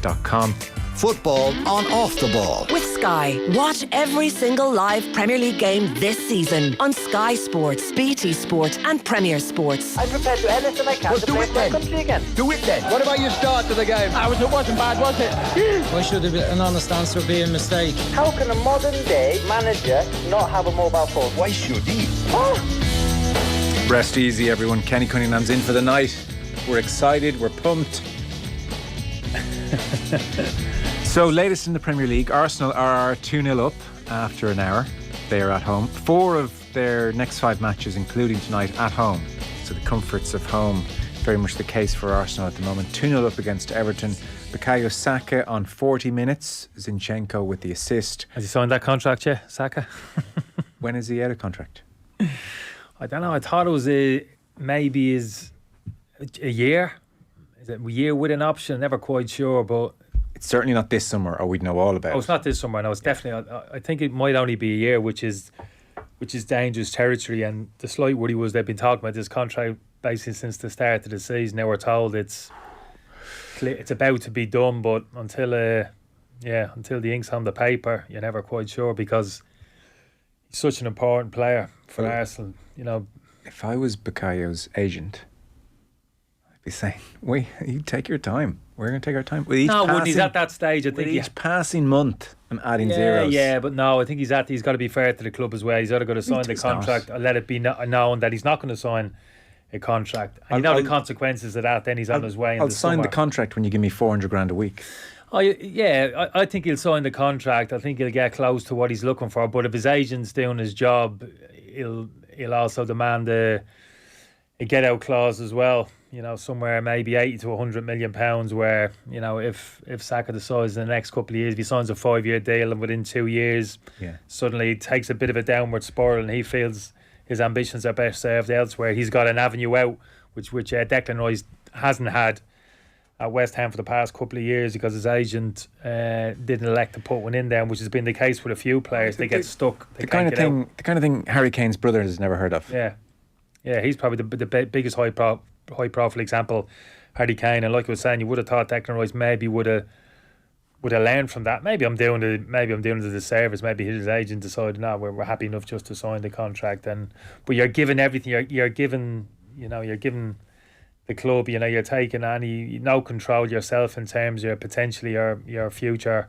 OTBSports.com. Football on Off the Ball. With Sky. Watch every single live Premier League game this season on Sky Sports, BT Sport and Premier Sports. I'm prepared to do anything I can to play for my country again. Do it then. What about your start to the game? It wasn't bad, was it? Why should an honest answer be a mistake? How can a modern day manager not have a mobile phone? Why should he? Rest easy, everyone. Kenny Cunningham's in for the night. We're excited. We're pumped. So, latest in the Premier League, Arsenal are 2-0 up after an hour. They are at home. 4 of their next 5 matches, including tonight, at home. So the comforts of home, very much the case for Arsenal at the moment. 2-0 up against Everton. Bukayo Saka on 40 minutes. Zinchenko with the assist. Has he signed that contract yet, Saka? When is he out of contract? I don't know. I thought it was maybe a year. Is it a year with an option? Never quite sure, but It's certainly not this summer, or we'd know all about it. Oh, it's not this summer. No, it's definitely. I think it might only be a year, which is dangerous territory. And the slight worry was they've been talking about this contract basically since the start of the season. Now we're told it's about to be done, but until the ink's on the paper, you're never quite sure because he's such an important player for Arsenal. You know, if I was Bukayo's agent, I'd be saying, "Wait, you take your time. We're going to take our time." With each when he's at that stage, I think each passing month, I'm adding zeros. Yeah, but no, I think he's got to be fair to the club as well. He's either got to sign the contract or let it be known that he's not going to sign a contract. And the consequences of that, then he's on his way. I'll sign the contract when you give me 400 grand a week. Oh yeah, I think he'll sign the contract. I think he'll get close to what he's looking for. But if his agent's doing his job, he'll also demand a get out clause as well. You know, somewhere maybe 80 to 100 million pounds. Where if Saka decides in the next couple of years, if he signs a 5-year deal and within 2 years, suddenly it takes a bit of a downward spiral, and he feels his ambitions are best served elsewhere. He's got an avenue out, which Declan Rice hasn't had at West Ham for the past couple of years because his agent didn't elect to put one in there, which has been the case with a few players. They get stuck. They can't get out. The kind of thing Harry Kane's brother has never heard of. Yeah, he's probably the biggest high profile example, Harry Kane. And like I was saying, you would have thought Declan Rice maybe would have learned from that. Maybe I'm doing the disservice. Maybe his agent decided, no, we're happy enough just to sign the contract. But you're given everything. You're given the club. You're taking no control yourself in terms of your future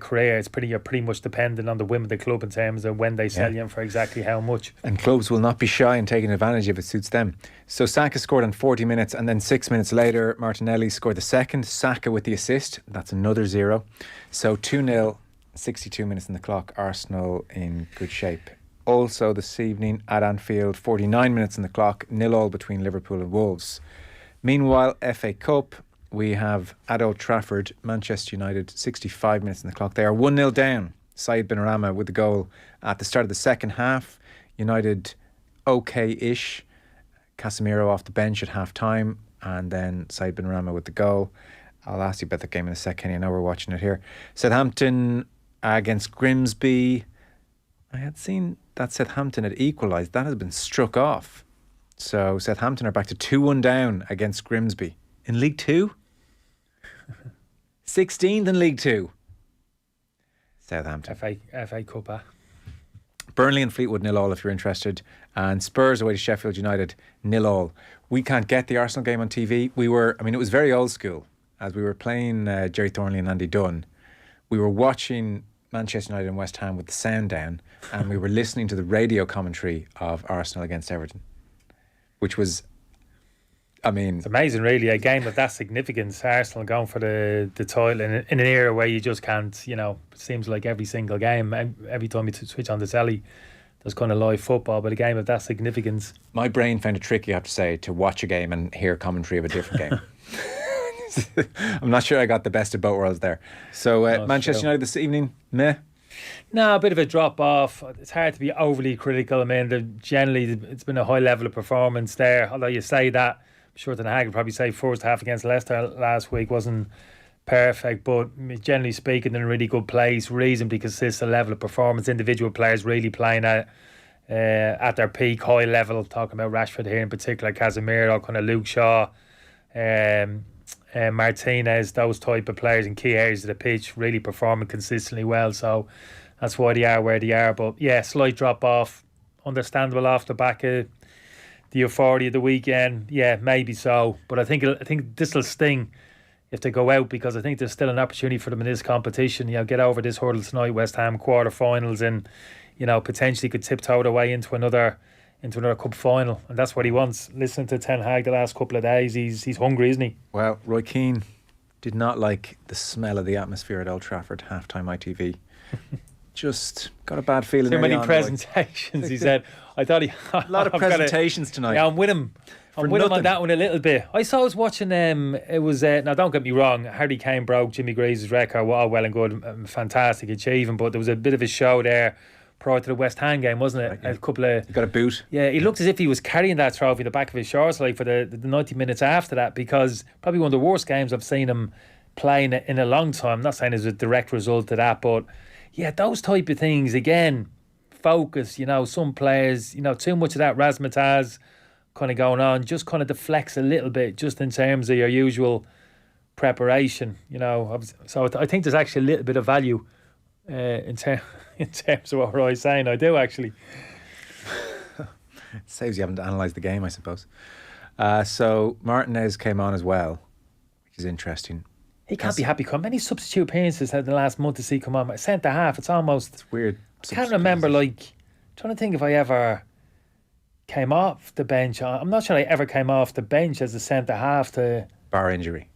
career. You're pretty much dependent on the whim of the club in terms of when they sell you and for exactly how much. And clubs will not be shy in taking advantage if it suits them. So Saka scored in 40 minutes, and then 6 minutes later Martinelli scored the second. Saka with the assist. That's another 0. So 2-0, 62 minutes in the clock. Arsenal in good shape. Also this evening at Anfield, 49 minutes in the clock, 0-0 between Liverpool and Wolves. Meanwhile, FA Cup, we have at Old Trafford, Manchester United, 65 minutes in the clock. They are 1-0 down. Said Benrahma with the goal at the start of the second half. United okay-ish. Casemiro off the bench at half-time, and then Said Benrahma with the goal. I'll ask you about that game in a sec, Kenny. I know we're watching it here. Southampton against Grimsby. I had seen that Southampton had equalised. That has been struck off. So Southampton are back to 2-1 down against Grimsby. In League 2? 16th in League 2. Southampton. FA Cup. Burnley and Fleetwood 0-0 if you're interested. And Spurs away to Sheffield United 0-0. We can't get the Arsenal game on TV. It was very old school. As we were playing Jerry Thornley and Andy Dunn, we were watching Manchester United and West Ham with the sound down, and we were listening to the radio commentary of Arsenal against Everton, which was, it's amazing, really. A game of that significance, Arsenal going for the title in an era where you just can't, it seems like every single game, every time you switch on the telly, there's kind of live football, but a game of that significance. My brain found it tricky, I have to say, to watch a game and hear commentary of a different game. I'm not sure I got the best of both worlds there. So Manchester United this evening, meh? No, a bit of a drop off. It's hard to be overly critical. Generally it's been a high level of performance there. Although you say that, I'm sure Ten Hag would probably say first half against Leicester last week wasn't perfect, but generally speaking, in a really good place, reasonably consistent level of performance. Individual players really playing at their peak high level. Talking about Rashford here in particular, Casemiro, kind of Luke Shaw. Martinez, those type of players in key areas of the pitch, really performing consistently well. So that's why they are where they are. But yeah, slight drop off, understandable off the back of the euphoria of the weekend. Yeah, maybe so. But I think this will sting if they go out, because I think there's still an opportunity for them in this competition. Get over this hurdle tonight, West Ham quarter-finals, and potentially could tiptoe their way into another cup final, and that's what he wants. Listening to Ten Hag the last couple of days, he's hungry, isn't he? Well, Roy Keane did not like the smell of the atmosphere at Old Trafford half-time ITV. Just got a bad feeling. Too many presentations, he said. I thought a lot of presentations tonight. Yeah, I'm with him. I'm with him on that one a little bit. I was watching, it was, now don't get me wrong, Harry Kane broke Jimmy Greaves' record, well and good, fantastic achievement, but there was a bit of a show there prior to the West Ham game, wasn't it? A couple of... He got a boot. Yeah, he looked as if he was carrying that trophy in the back of his shorts for the 90 minutes after that, because probably one of the worst games I've seen him playing in a long time. I'm not saying it's a direct result of that, but yeah, those type of things, again, focus, some players, too much of that razzmatazz kind of going on, just kind of deflects a little bit just in terms of your usual preparation, So I think there's actually a little bit of value in terms of what Roy's saying. I do, actually. It saves you having to analyse the game, I suppose. So Martinez came on as well, which is interesting. He can't be happy. How many substitute appearances had the last month to see come on? Centre half, it's almost... It's weird. I can't remember, trying to think if I ever came off the bench. I'm not sure I ever came off the bench as a centre half to... Bar injury.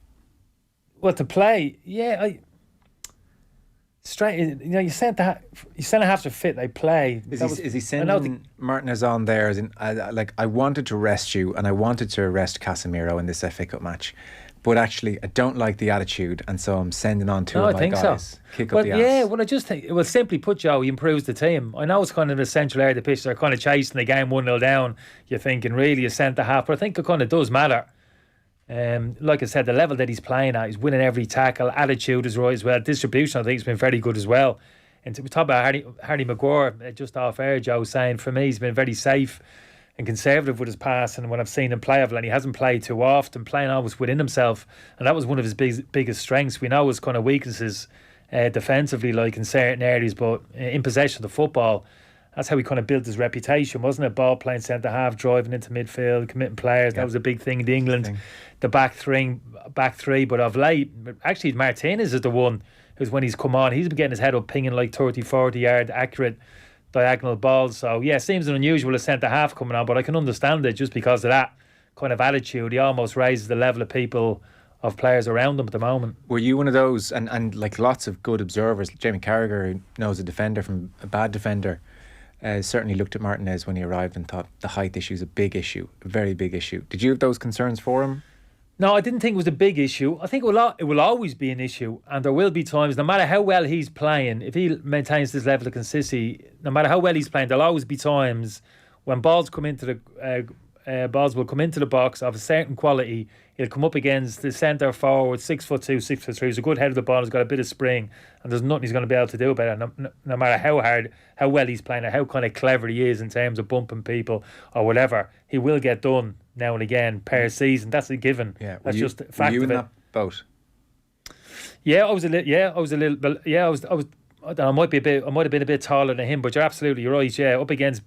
Well, to play, yeah, you centre half to fit, they play. Is he sending Martinez on there as in, I wanted to rest you and I wanted to arrest Casemiro in this FA Cup match, but actually I don't like the attitude, and so I'm sending on two of my guys. So. Kick up the ass. Yeah, well, I just think, simply put, Joe, he improves the team. I know it's kind of the central area of the pitch, they're kind of chasing the game 1-0 down. You're thinking really a centre half, but I think it kind of does matter. Like I said, the level that he's playing at, he's winning every tackle, attitude is right as well, distribution I think has been very good as well. And we talk about Harry Maguire just off air, Joe, saying for me he's been very safe and conservative with his pass, and when I've seen him play, and he hasn't played too often, playing always within himself, and that was one of his biggest strengths. We know his kind of weaknesses defensively, in certain areas, but in possession of the football, that's how he kind of built his reputation, wasn't it? Ball playing centre half, driving into midfield, committing players. That was a big thing in England. The back three. But of late, actually, Martinez is the one who's, when he's come on, he's been getting his head up, pinging 30, 40 yard accurate diagonal balls. So yeah, seems an unusual centre half coming on, but I can understand it just because of that kind of attitude. He almost raises the level of players around him at the moment. Were you one of those, and lots of good observers, Jamie Carragher, who knows a defender from a bad defender, certainly looked at Martinez when he arrived and thought the height issue is a big issue, a very big issue. Did you have those concerns for him? No, I didn't think it was a big issue. I think it will always be an issue, and there will be times, no matter how well he's playing, if he maintains this level of consistency, no matter how well he's playing, there'll always be times when balls will come into the box of a certain quality. He'll come up against the centre forward, 6'2", 6'3", who's a good head of the ball, has got a bit of spring, and there's nothing he's going to be able to do about it. No matter how well he's playing, or how kind of clever he is in terms of bumping people or whatever, he will get done now and again per season. That's a given. Yeah, that's just a fact of it. Were you in that boat? Yeah, I was a little bit. Yeah, I was. I might have been a bit taller than him, but you're absolutely right. Yeah, up against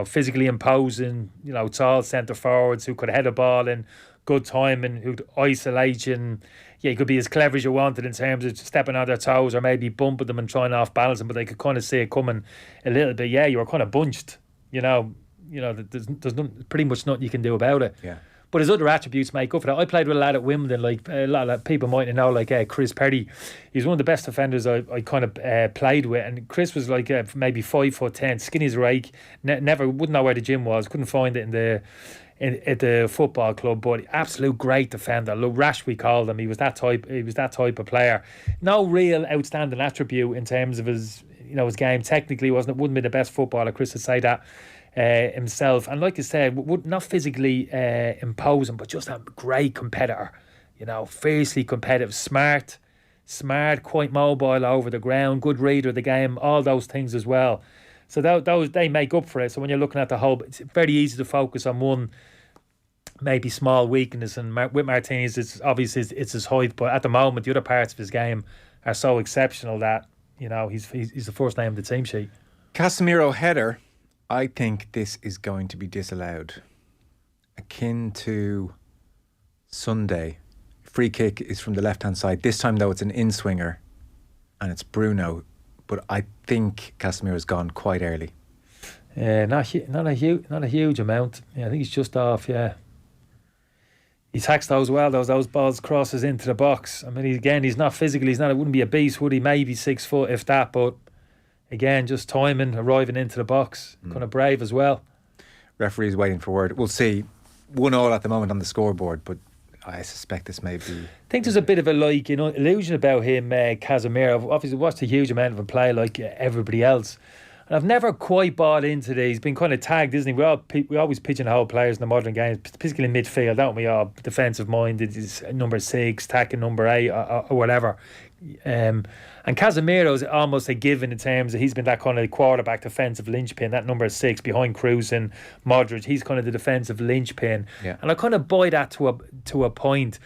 physically imposing, tall centre forwards who could head a ball in good time and who'd isolate you. And yeah, you could be as clever as you wanted in terms of stepping on their toes or maybe bumping them and trying to off-balance them, but they could kind of see it coming a little bit. Yeah, you were kind of bunched, there's pretty much nothing you can do about it. Yeah. But his other attributes make up for that. I played with a lad at Wimbledon, a lot of people might know, Chris Perry. He's one of the best defenders I kind of played with. And Chris was maybe 5'10", skinny as a rake. Never wouldn't know where the gym was. Couldn't find it at the football club. But absolute great defender. Rash, we called him. He was that type of player. No real outstanding attribute in terms of his game. Technically, wouldn't be the best footballer. Chris would say that. Himself, and like I said, would not physically imposing, but just a great competitor, fiercely competitive, smart, quite mobile over the ground, good reader of the game, all those things as well. So those they make up for it. So when you're looking at the whole, it's very easy to focus on one maybe small weakness, and with Martinez, it's obviously it's his height, but at the moment the other parts of his game are so exceptional that he's the first name on the team sheet. Casemiro header. I think this is going to be disallowed, akin to Sunday. Free kick is from the left hand side. This time though, it's an in swinger, and it's Bruno. But I think Casemiro's gone quite early. Not a huge amount. Yeah, I think he's just off. Yeah. He tacks those well. Those balls crosses into the box. I mean, he's not physical. It wouldn't be a beast, would he? Maybe 6 foot, if that. But again, just timing, arriving into the box, kind of brave as well. Referee's waiting for word. We'll see. 1-1 at the moment on the scoreboard, but I suspect this may be. I think there's a bit of a illusion about him, Casemiro. I've obviously watched a huge amount of him play like everybody else. And I've never quite bought into this. He's been kind of tagged, isn't he? We always pigeonhole players in the modern game, particularly in midfield, don't we? All defensive minded is number 6, attacking number 8, or whatever. And Casemiro's almost a given in terms of he's been that kind of quarterback defensive linchpin, that number 6 behind Kroos and Modric. He's kind of the defensive linchpin. Yeah. And I kind of buy that to a point.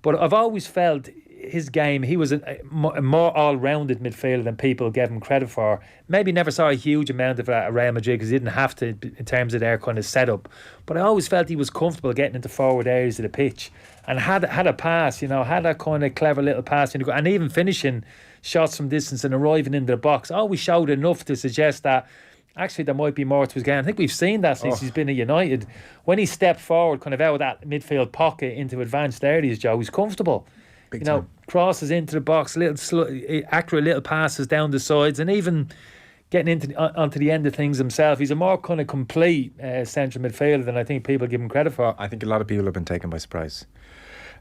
But I've always felt his game, he was a more all-rounded midfielder than people gave him credit for. Maybe never saw a huge amount of that at Real Madrid because he didn't have to in terms of their kind of setup. But I always felt he was comfortable getting into forward areas of the pitch and had a pass, had a kind of clever little pass, and even finishing shots from distance and arriving into the box. Always showed enough to suggest that actually there might be more to his game. I think we've seen that since he's been at United. When he stepped forward, kind of out of that midfield pocket into advanced areas, Joe, he's comfortable. Big time. Crosses into the box, accurate little passes down the sides, and even getting onto the end of things himself. He's a more kind of complete central midfielder than I think people give him credit for. I think a lot of people have been taken by surprise.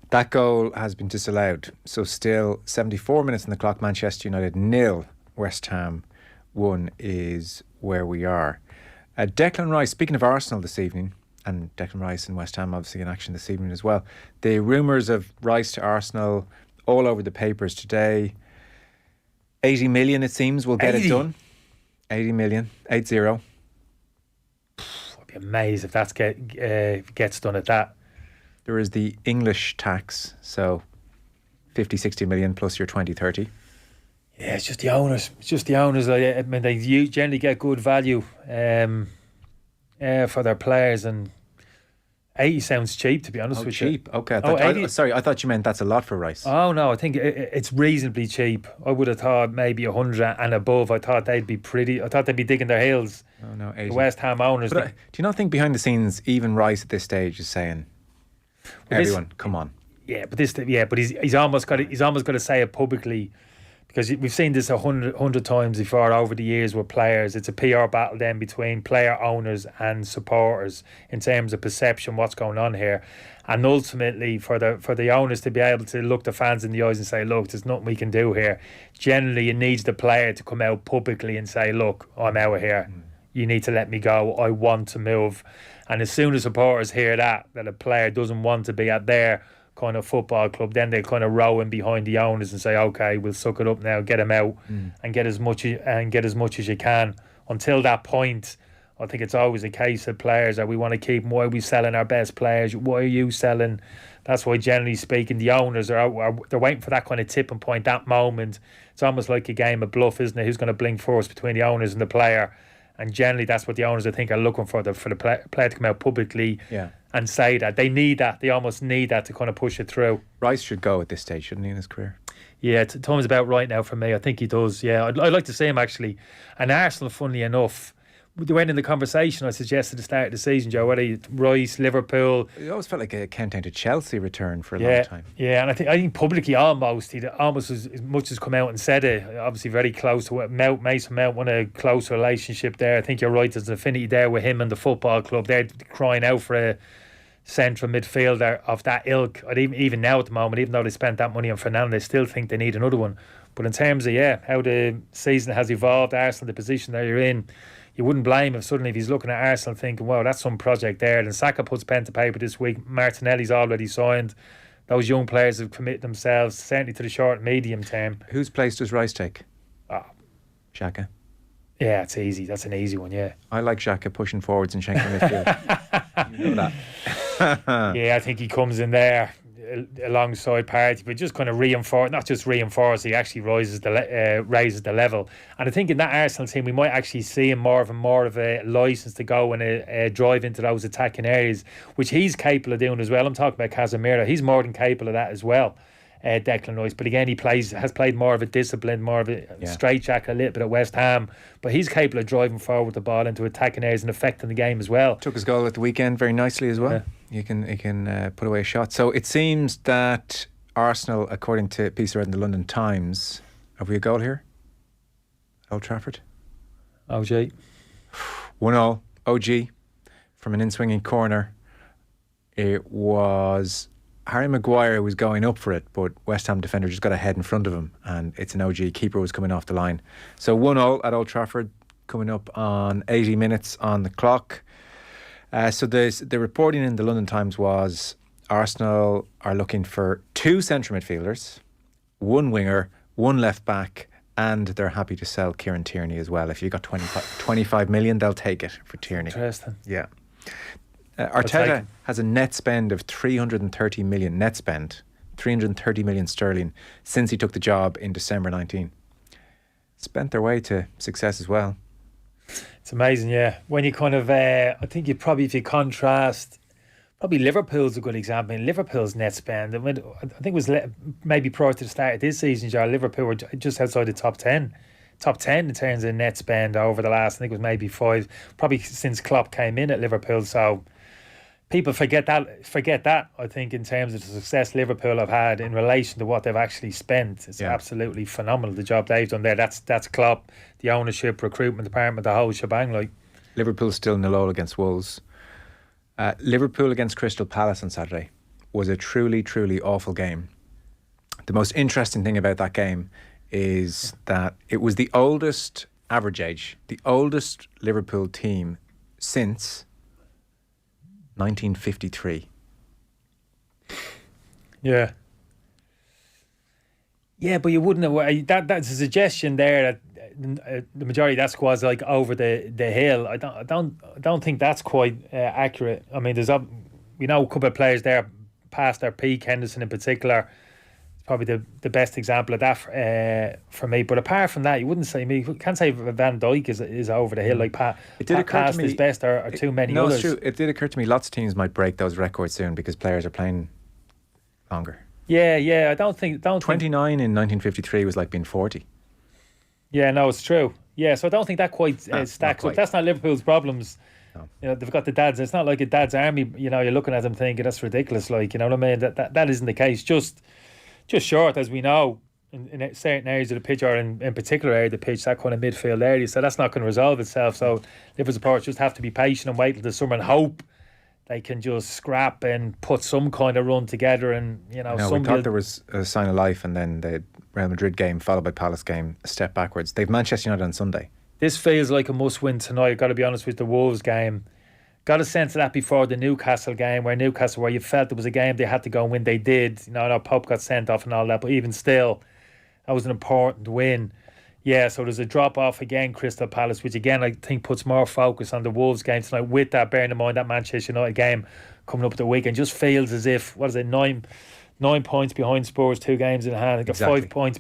That goal has been disallowed. So still 74 minutes on the clock. Manchester United 0, West Ham 1 is where we are. Declan Rice, speaking of Arsenal this evening, and Declan Rice and West Ham obviously in action this evening as well. The rumours of Rice to Arsenal all over the papers today. 80 million it seems will get 80? it done. 80 million, 80. I'd be amazed if that gets done at that. There is the English tax, so 50, 60 million plus your 20, 30. Yeah, it's just the owners. I mean, they generally get good value for their players, and 80 sounds cheap, to be honest with cheap. you. Okay. I thought you meant that's a lot for Rice. Oh no, I think it's reasonably cheap. I would have thought maybe 100 and above. I thought they'd be digging their heels. Oh no, 80. The West Ham owners. But do you not think behind the scenes, even Rice at this stage is saying, "Everyone, come on." Yeah, but he's almost got to say it publicly. Because we've seen this 100 times before over the years with players. It's a PR battle then between player owners and supporters in terms of perception, what's going on here. And ultimately for the owners to be able to look the fans in the eyes and say, look, there's nothing we can do here. Generally, it needs the player to come out publicly and say, look, I'm out of here. You need to let me go. I want to move. And as soon as supporters hear that a player doesn't want to be at their kind of football club, then they kind of row in behind the owners and say, okay, we'll suck it up now, get him out and get as much as you can. Until that point, I think it's always a case of players that we want to keep. Why are we selling our best players? Why are you selling? That's why, generally speaking, the owners are they're waiting for that kind of tipping point, that moment. It's almost like a game of bluff, isn't it? Who's going to blink first between the owners and the player? And generally, that's what the owners, I think, are looking for the player to come out publicly and say that. They need that. They almost need that to kind of push it through. Rice should go at this stage, shouldn't he, in his career? Yeah, time's about right now for me. I think he does. Yeah, I'd like to see him actually. And Arsenal, funnily enough, they went in the conversation I suggested at the start of the season, Joe, whether Rice, Liverpool. It always felt like a countdown to Chelsea return for a long time. Yeah, and I think publicly he almost as much as come out and said it. Obviously very close to Mason Mount, want a close relationship there. I think you're right, there's an affinity there with him and the football club. They're crying out for a central midfielder of that ilk. Even now at the moment, even though they spent that money on Fernandes, they still think they need another one. But in terms of how the season has evolved, Arsenal, the position that you're in, you wouldn't blame him suddenly if he's looking at Arsenal thinking, wow, that's some project there. And Saka puts pen to paper this week. Martinelli's already signed. Those young players have committed themselves, certainly to the short and medium term. Whose place does Rice take? Xhaka. Yeah, it's easy. That's an easy one, yeah. I like Xhaka pushing forwards and shanking midfield. You know that. Yeah, I think he comes in there alongside Partey, but just kind of reinforce, he actually raises the level. And I think in that Arsenal team, we might actually see him more of a license to go and drive into those attacking areas, which he's capable of doing as well. I'm talking about Casemiro. He's more than capable of that as well. Declan Rice, but again, has played more of a discipline, more of a straight jacket a little bit at West Ham, but he's capable of driving forward the ball into attacking areas and affecting the game as well. Took his goal at the weekend very nicely as well. He can put away a shot. So it seems that Arsenal, according to a piece I read in the London Times, have we a goal here? Old Trafford. OG 1-0 OG from an in-swinging corner. It was Harry Maguire was going up for it, but West Ham defender just got a head in front of him, and it's an OG. Keeper was coming off the line. So 1-0 at Old Trafford, coming up on 80 minutes on the clock. So the reporting in the London Times was Arsenal are looking for 2 central midfielders, 1 winger, 1 left back, and they're happy to sell Kieran Tierney as well. If you got 25 million, they'll take it for Tierney. Interesting. Yeah. Arteta has a net spend of 330 million, 330 million sterling since he took the job in December 19. Spent their way to success as well. It's amazing, yeah. When you kind of, I think if you contrast, probably Liverpool's a good example. In Liverpool's net spend, I think it was maybe prior to the start of this season, Liverpool were just outside the top 10 in terms of net spend over the last, I think it was maybe 5, probably since Klopp came in at Liverpool. So people forget that, I think, in terms of the success Liverpool have had in relation to what they've actually spent. It's absolutely phenomenal, the job they've done there. That's Klopp, the ownership, recruitment department, the whole shebang. Like, Liverpool still 0-0 against Wolves. Liverpool against Crystal Palace on Saturday was a truly, truly awful game. The most interesting thing about that game is that it was the oldest average age, the oldest Liverpool team since 1953. Yeah, but you wouldn't have that's a suggestion there that the majority of that squad's like over the hill. I don't think that's quite accurate. I mean, we know a couple of players there past their peak. Henderson in particular, probably the best example of that for me. But apart from that, you wouldn't say you can't say Van Dijk is over the hill like past his best or too many others. No, it's true. It did occur to me lots of teams might break those records soon because players are playing longer. Yeah. I don't think 29 in 1953 was like being 40. Yeah, no, it's true. Yeah, so I don't think that quite stacks up. That's not Liverpool's problems. No. You know, they've got the dads. It's not like a dad's army. You know, you're looking at them thinking that's ridiculous. Like, you know what I mean? That isn't the case. Just short, as we know, in certain areas of the pitch, or in particular area of the pitch, that kind of midfield area. So that's not going to resolve itself. So Liverpool supporters just have to be patient and wait till the summer and hope they can just scrap and put some kind of run together. And we thought there was a sign of life, and then the Real Madrid game followed by Palace game, a step backwards. They've Manchester United on Sunday. This feels like a must-win tonight. I've got to be honest with the Wolves game. Got a sense of that before the Newcastle game, where you felt there was a game they had to go and win. They did. I know Pope got sent off and all that, but even still, that was an important win. Yeah, so there's a drop-off again, Crystal Palace, which again I think puts more focus on the Wolves game tonight. With that, bearing in mind that Manchester United game coming up at the weekend, just feels as if, 9 points behind Spurs, 2 games in hand. Got exactly. 5 points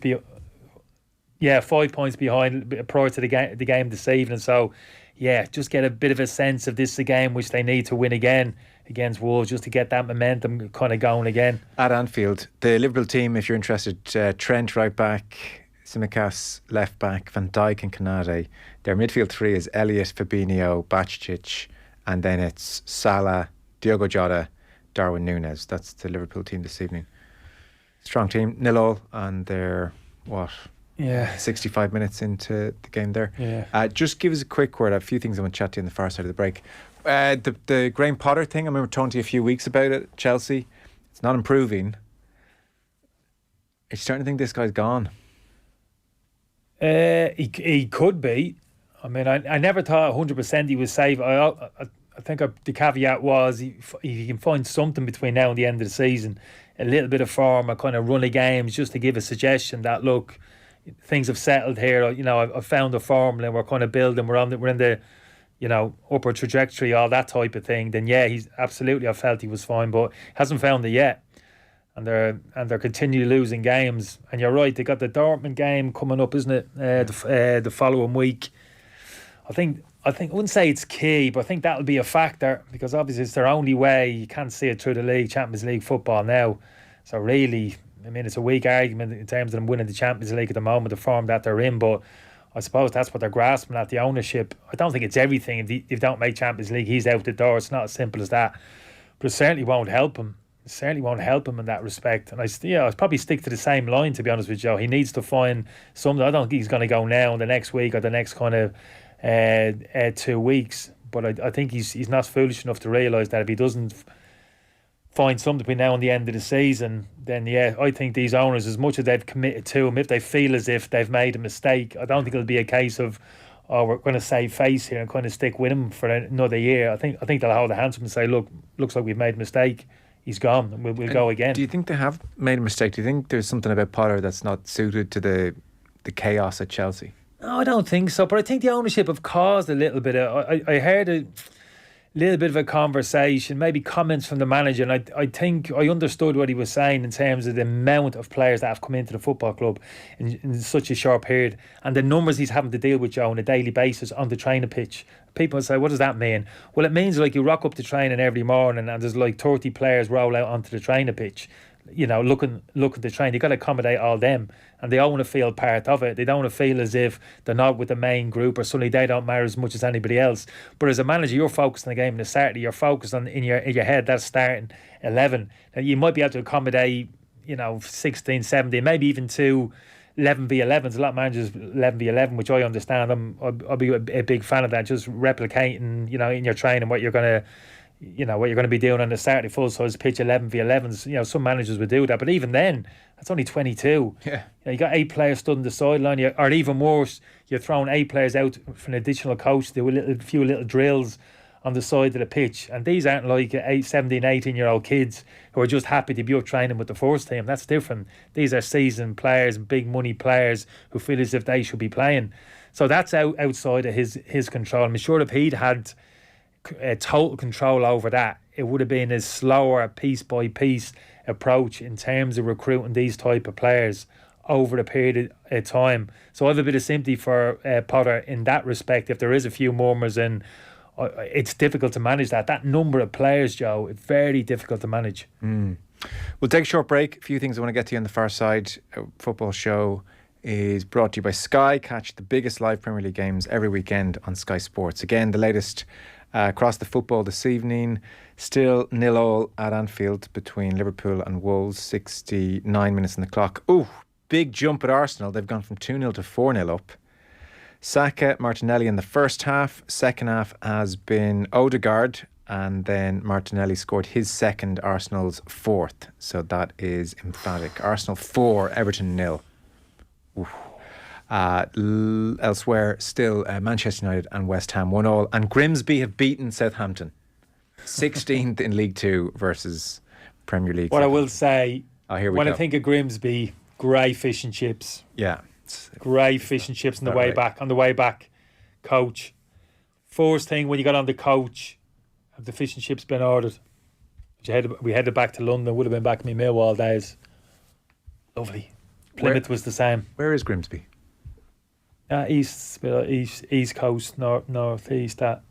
5 points behind prior to the game this evening. So, yeah, just get a bit of a sense of this is a game which they need to win again against Wolves, just to get that momentum kind of going again. At Anfield, the Liverpool team, if you're interested, Trent right back, Tsimikas left back, Van Dijk and Konate. Their midfield 3 is Elliott, Fabinho, Bacic, and then it's Salah, Diogo Jota, Darwin Núñez. That's the Liverpool team this evening. Strong team, 0-0, and they're 65 minutes into the game there. Yeah. Just give us a quick word. I have a few things I want to chat to you on the far side of the break. The Graham Potter thing, I remember talking to you a few weeks about it. Chelsea, it's not improving. Are you starting to think this guy's gone? He could be. I mean, I never thought 100% he was safe. I think the caveat was if he can find something between now and the end of the season, a little bit of form, a kind of run of games, just to give a suggestion that, look, things have settled here. You know, I've found a formula and we're kind of building. We're in the upward trajectory, all that type of thing, then yeah, he's absolutely, I felt he was fine, but hasn't found it yet. And they're continually losing games. And you're right, they got the Dortmund game coming up, isn't it? The following week. I wouldn't say it's key, but I think that'll be a factor, because obviously it's their only way. You can't see it through the league, Champions League football now. So really, I mean, it's a weak argument in terms of them winning the Champions League at the moment, the form that they're in, but I suppose that's what they're grasping at, the ownership. I don't think it's everything. If they don't make Champions League, he's out the door. It's not as simple as that. But it certainly won't help him. It certainly won't help him in that respect. And I'd probably stick to the same line, to be honest with you. He needs to find something. I don't think he's going to go now in the next week or the next kind of 2 weeks. But I think he's not foolish enough to realise that if he doesn't find something between now and the end of the season, then yeah, I think these owners, as much as they've committed to him, if they feel as if they've made a mistake, I don't think it'll be a case of, oh, we're going to save face here and kind of stick with him for another year. I think they'll hold their hands up and say, look, looks like we've made a mistake. He's gone, and we'll go again. Do you think they have made a mistake? Do you think there's something about Potter that's not suited to the chaos at Chelsea? No, I don't think so. But I think the ownership have caused a little bit of... I heard a little bit of a conversation, maybe comments from the manager, and I think I understood what he was saying in terms of the amount of players that have come into the football club in such a short period, and the numbers he's having to deal with, Joe, on a daily basis on the training pitch. People say, what does that mean? Well, it means like you rock up to training every morning and there's like 30 players roll out onto the training pitch, looking to train. You've got to accommodate all them, and they all want to feel part of it. They don't want to feel as if they're not with the main group, or suddenly they don't matter as much as anybody else. But as a manager, you're focused on the game on the Saturday. You're focused on in your head that starting 11. Now, you might be able to accommodate 16, 17, maybe even two 11v11s. A lot of managers 11v11, which I understand. I'll be a big fan of that. Just replicating, in your training what you're going to be doing on the Saturday full size pitch, 11v11s. Some managers would do that, but even then, that's only 22. Yeah, you got 8 players stood on the sideline, or even worse, you're throwing 8 players out for an additional coach to do a few little drills on the side of the pitch. And these aren't like 17, 18-year-old kids who are just happy to be up training with the first team. That's different. These are seasoned players, big money players who feel as if they should be playing. So that's outside of his control. I'm sure if he'd had total control over that, it would have been a slower piece by piece approach in terms of recruiting these type of players over a period of time. So I have a bit of sympathy for Potter in that respect. If there is a few murmurs, and it's difficult to manage that number of players, Joe. It's very difficult to manage. We'll take a short break. A few things I want to get to you on the far side. Football show is brought to you by Sky. Catch the biggest live Premier League games every weekend on Sky Sports. Again, the latest across the football this evening. Still 0-0 at Anfield between Liverpool and Wolves. 69 minutes on the clock. Ooh, big jump at Arsenal. They've gone from 2-0 to 4-0 up. Saka, Martinelli in the first half. Second half has been Odegaard, and then Martinelli scored his second, Arsenal's fourth. So that is emphatic. Arsenal 4, Everton 0. Elsewhere, still Manchester United and West Ham 1-1, and Grimsby have beaten Southampton 16th in League 2 versus Premier League. What I will say, here we when go. I think of Grimsby, grey fish and chips. Yeah, grey fish and chips on the way back. On the way back, coach. First thing when you got on the coach, have the fish and chips been ordered? We headed back to London. Would have been back in my Millwall days. Lovely. Plymouth was the same. Where is Grimsby? East coast, north east, that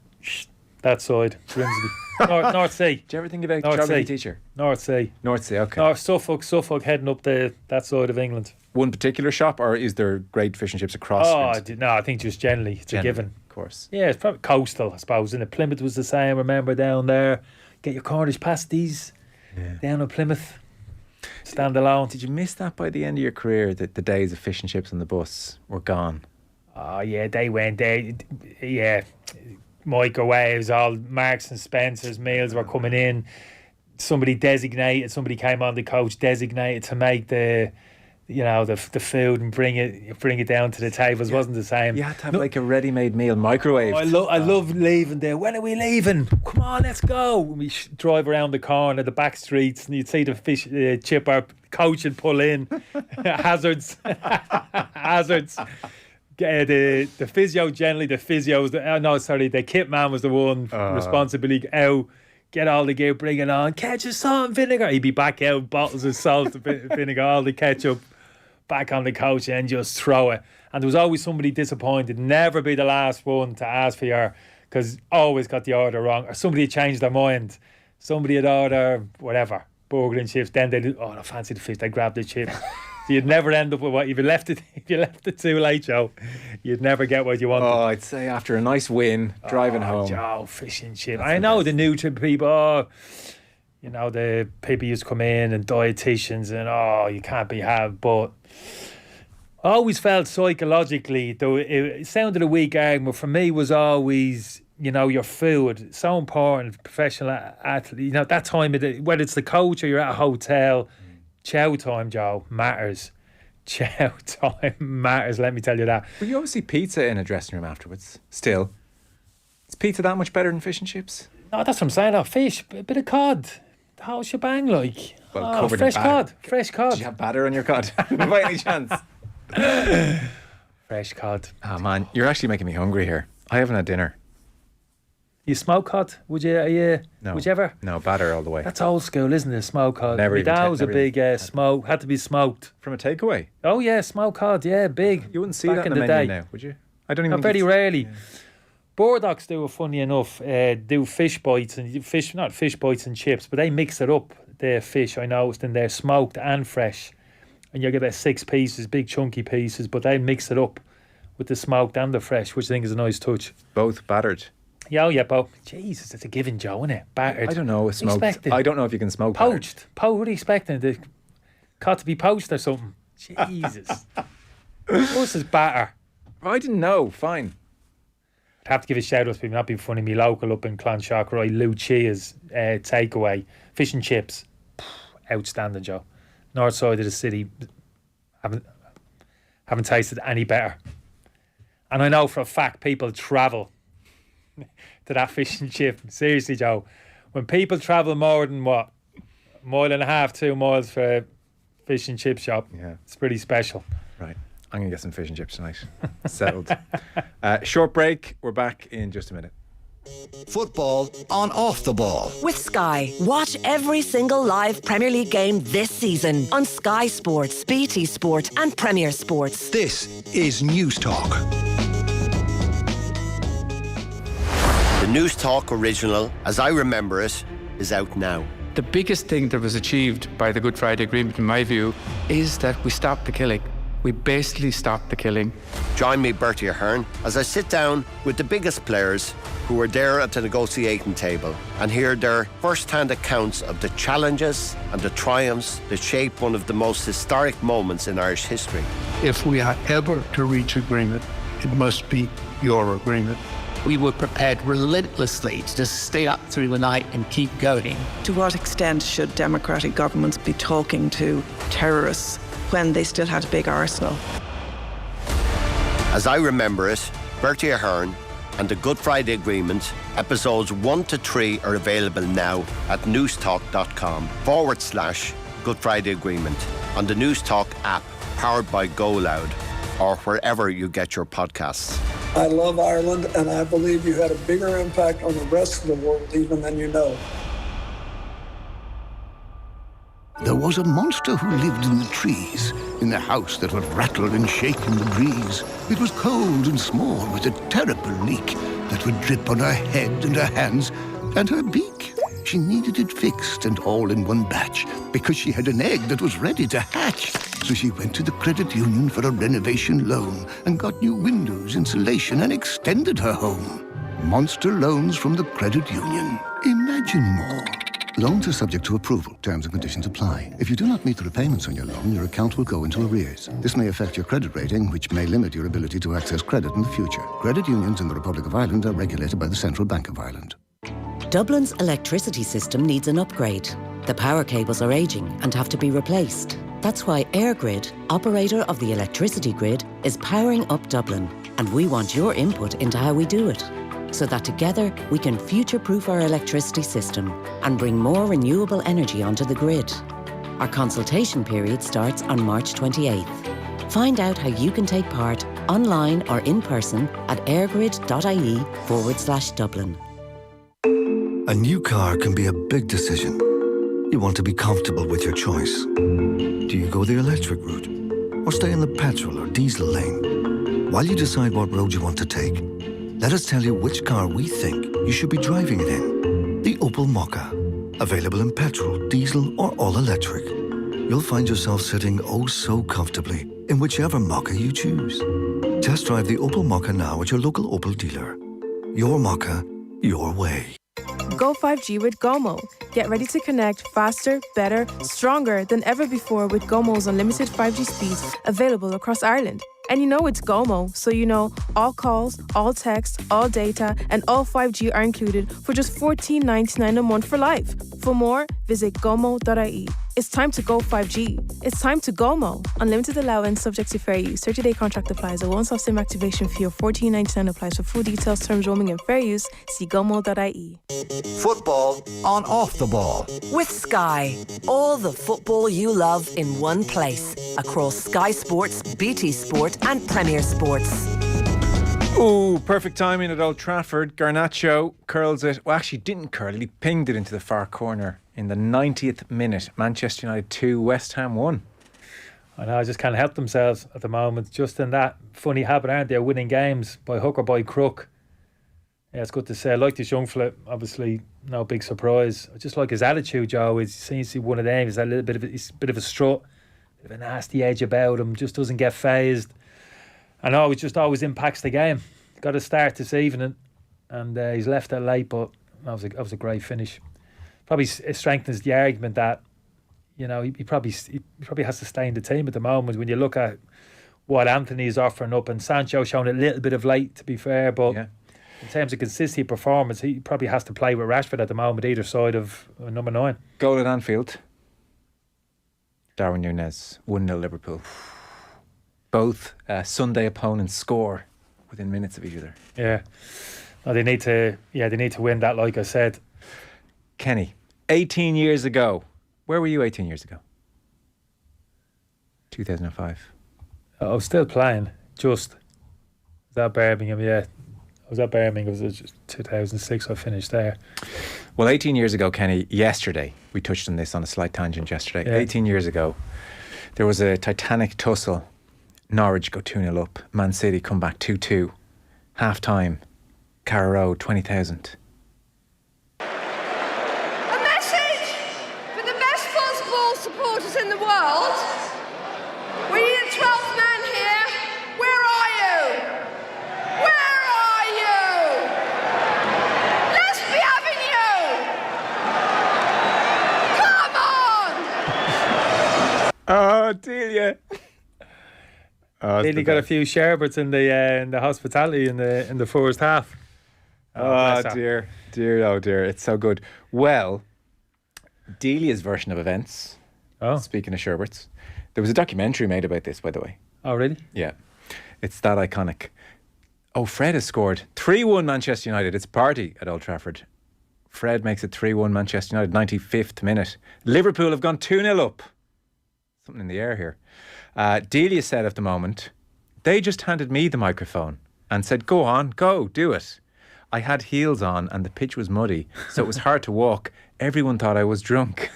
side, Grimsby. North Sea. Do you ever think about North geography Sea. teacher? North Sea. North Sea, okay. Suffolk heading up that side of England. One particular shop, or is there great fish and chips across? I think just generally it's a given. Of course. Yeah, it's probably coastal, I suppose. And Plymouth was the same. Remember down there, get your Cornish pasties down in Plymouth. Stand alone. Did you miss that by the end of your career, that the days of fish and chips on the bus were gone? Oh yeah, they went there. Yeah, microwaves, all Marks and Spencer's meals were coming in. Somebody came on the coach designated to make the food and bring it down to the tables. Wasn't the same. You had to have like a ready-made meal microwave. I love leaving there. When are we leaving? Come on, let's go. We drive around the corner, the back streets, and you'd see the fish chipper coach and pull in hazards. the physio, generally the physios, the kit man was the one responsibility out, get all the gear, bring it on, catch of salt and vinegar. He'd be back out, bottles of salt and vinegar, all the ketchup, back on the couch and just throw it. And there was always somebody disappointed, never be the last one to ask for your, because always got the order wrong, or somebody had changed their mind. Somebody had ordered whatever, burger and chips, then they'd, I fancy the fish, they grabbed the chips. So you'd never end up with what, if you left it too late, Joe, you'd never get what you wanted. Oh, I'd say after a nice win, driving home. Joe, fish and chips. I know the nutrient people, the people used to come in and dietitians and, you can't be had, but I always felt psychologically, though it sounded a weak argument, for me was always, your food, so important, professional athlete, that time, whether it's the coach or you're at a hotel, chow time, Joe, matters. Chow time matters, let me tell you that. But you always see pizza in a dressing room afterwards, still. Is pizza that much better than fish and chips? No, that's what I'm saying, fish, a bit of cod, the whole shebang, like. Well, covered fresh in cod, fresh cod. Did you have batter on your cod, by any chance? Fresh cod. Oh man, you're actually making me hungry here. I haven't had dinner. You smoke cod? Would you? No. Would you ever? No, batter all the way. That's old school, isn't it? Smoke cod. Never My even dad was a never big smoke. Had to be smoked. From a takeaway? Oh yeah, smoked cod. Yeah, big. You wouldn't see back that in in the the menu day. now, would you? I don't even. Not very rarely. Yeah. Bordocks do it, funny enough. Do fish bites and not fish bites and chips, but they mix it up. The fish, I noticed, in there, smoked and fresh. And you get about 6 pieces, big chunky pieces, but they mix it up with the smoked and the fresh, which I think is a nice touch. Both battered. Yeah, Bo. Jesus, it's a given, Joe, isn't it? Battered. I don't know. Smoked. Expected. I don't know if you can smoke poached. What are you expecting? The cod to be poached or something? Jesus. What's this batter? I didn't know. Fine. I'd have to give a shout out to people, not being funny. Me local up in Clonshaugh, Lucia's takeaway. Fish and chips. Outstanding, Joe. North side of the city, haven't tasted any better. And I know for a fact people travel to that fish and chip. Seriously, Joe, when people travel more than what, 1.5 miles, 2 miles for a fish and chip shop, it's pretty special. Right, I'm gonna get some fish and chips tonight. Settled. Short break. We're back in just a minute. Football on Off the Ball. With Sky. Watch every single live Premier League game this season on Sky Sports, BT Sport and Premier Sports. This is News Talk. The News Talk original, as I remember it, is out now. The biggest thing that was achieved by the Good Friday Agreement, in my view, is that we stopped the killing. We basically stopped the killing. Join me, Bertie Ahern, as I sit down with the biggest players who were there at the negotiating table and hear their first-hand accounts of the challenges and the triumphs that shape one of the most historic moments in Irish history. If we are ever to reach agreement, it must be your agreement. We were prepared relentlessly to just stay up through the night and keep going. To what extent should democratic governments be talking to terrorists when they still had a big arsenal? As I remember it, Bertie Ahern and the Good Friday Agreement, episodes 1 to 3 are available now at newstalk.com/Good Friday Agreement, on the News Talk app powered by Go Loud, or wherever you get your podcasts. I love Ireland, and I believe you had a bigger impact on the rest of the world even than you know. There was a monster who lived in the trees, in the house that would rattle and shake in the breeze. It was cold and small, with a terrible leak that would drip on her head and her hands and her beak. She needed it fixed and all in one batch, because she had an egg that was ready to hatch. So she went to the credit union for a renovation loan and got new windows, insulation, and extended her home. Monster loans from the credit union. Imagine more. Loans are subject to approval. Terms and conditions apply. If you do not meet the repayments on your loan, your account will go into arrears. This may affect your credit rating, which may limit your ability to access credit in the future. Credit unions in the Republic of Ireland are regulated by the Central Bank of Ireland. Dublin's electricity system needs an upgrade. The power cables are aging and have to be replaced. That's why EirGrid, operator of the electricity grid, is powering up Dublin. And we want your input into how we do it, so that together we can future-proof our electricity system and bring more renewable energy onto the grid. Our consultation period starts on March 28th. Find out how you can take part online or in person at airgrid.ie/Dublin. A new car can be a big decision. You want to be comfortable with your choice. Do you go the electric route or stay in the petrol or diesel lane? While you decide what road you want to take, let us tell you which car we think you should be driving it in. The Opel Mokka. Available in petrol, diesel or all electric. You'll find yourself sitting oh so comfortably in whichever Mokka you choose. Test drive the Opel Mokka now at your local Opel dealer. Your Mokka, your way. Go 5G with Gomo. Get ready to connect faster, better, stronger than ever before with Gomo's unlimited 5G speeds available across Ireland. And you know it's Gomo, so you know all calls, all texts, all data, and all 5G are included for just $14.99 a month for life. For more, visit gomo.ie. It's time to go 5G. It's time to Gomo. Unlimited allowance subject to fair use. 30-day contract applies. A once-off SIM activation fee of $14.99 applies. For full details, terms, roaming, and fair use, see gomo.ie. Football on Off the Ball. With Sky, all the football you love in one place. Across Sky Sports, BT Sport and Premier Sports. Oh, perfect timing at Old Trafford. Garnacho curls it. Well, actually didn't curl it. He pinged it into the far corner in the 90th minute. Manchester United 2, West Ham 1. I know, I just can't help themselves at the moment. Just in that funny habit, aren't they, winning games by hook or by crook. Yeah, it's good to say. I like this young flip. Obviously, no big surprise. I just like his attitude, Joe. It seems to be one of them. He's a little bit of a strut, bit of a nasty edge about him. Just doesn't get phased. I know, it just always impacts the game. Got to start this evening, and he's left it late, but that was a great finish. Probably strengthens the argument that, you know, he probably has to stay in the team at the moment. When you look at what Anthony is offering up, and Sancho showing a little bit of late, to be fair, but in terms of consistency performance, he probably has to play with Rashford at the moment, either side of number 9. Goal at Anfield. Darwin Núñez, 1-0 Liverpool. Both Sunday opponents score within minutes of each other. Yeah. Well, they need to win that, like I said. Kenny, 18 years ago. Where were you 18 years ago? 2005. I was still playing. Was at Birmingham, yeah. I was at Birmingham. It was just 2006 I finished there. Well, 18 years ago, Kenny, yesterday, we touched on this on a slight tangent yesterday. Yeah. 18 years ago, there was a titanic tussle. Norwich go 2-0 up. Man City come back 2-2. Half time. Carrow Road, 20,000. A message for the best football supporters in the world. We need a 12th man here. Where are you? Where are you? Let's be having you. Come on. Oh, Delia. Nearly got a few sherbets in the hospitality in the first half. Oh dear, oh dear, it's so good. Well, Delia's version of events. Oh, speaking of sherbets, there was a documentary made about this, by the way. Oh, really? Yeah, it's that iconic. Oh, Fred has scored 3-1 Manchester United. It's a party at Old Trafford. Fred makes it 3-1 Manchester United, 95th minute. Liverpool have gone 2-0 up. Something in the air here. Delia said at the moment, they just handed me the microphone and said, go on, go, do it. I had heels on and the pitch was muddy, so it was hard to walk. Everyone thought I was drunk.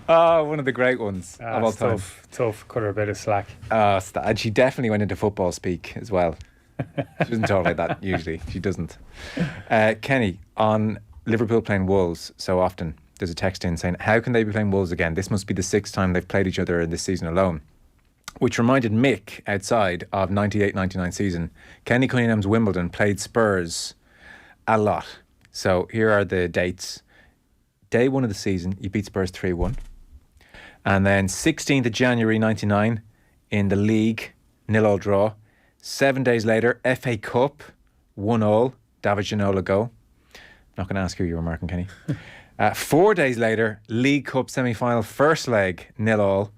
Oh, one of the great ones of all time. Tough, cut her a bit of slack. And she definitely went into football speak as well. She doesn't talk like that usually. She doesn't. Kenny, on Liverpool playing Wolves so often, there's a text in saying, how can they be playing Wolves again? This must be the 6th time they've played each other in this season alone. Which reminded Mick outside of 98-99 season. Kenny Cunningham's Wimbledon played Spurs a lot. So here are the dates. Day 1 of the season, you beat Spurs 3-1. And then 16th of January 99 in the league, 0-0 draw. 7 days later, FA Cup, 1-1, David Ginola goal. Not going to ask who you were marking, Kenny. 4 days later, League Cup semi-final, first leg, 0-0.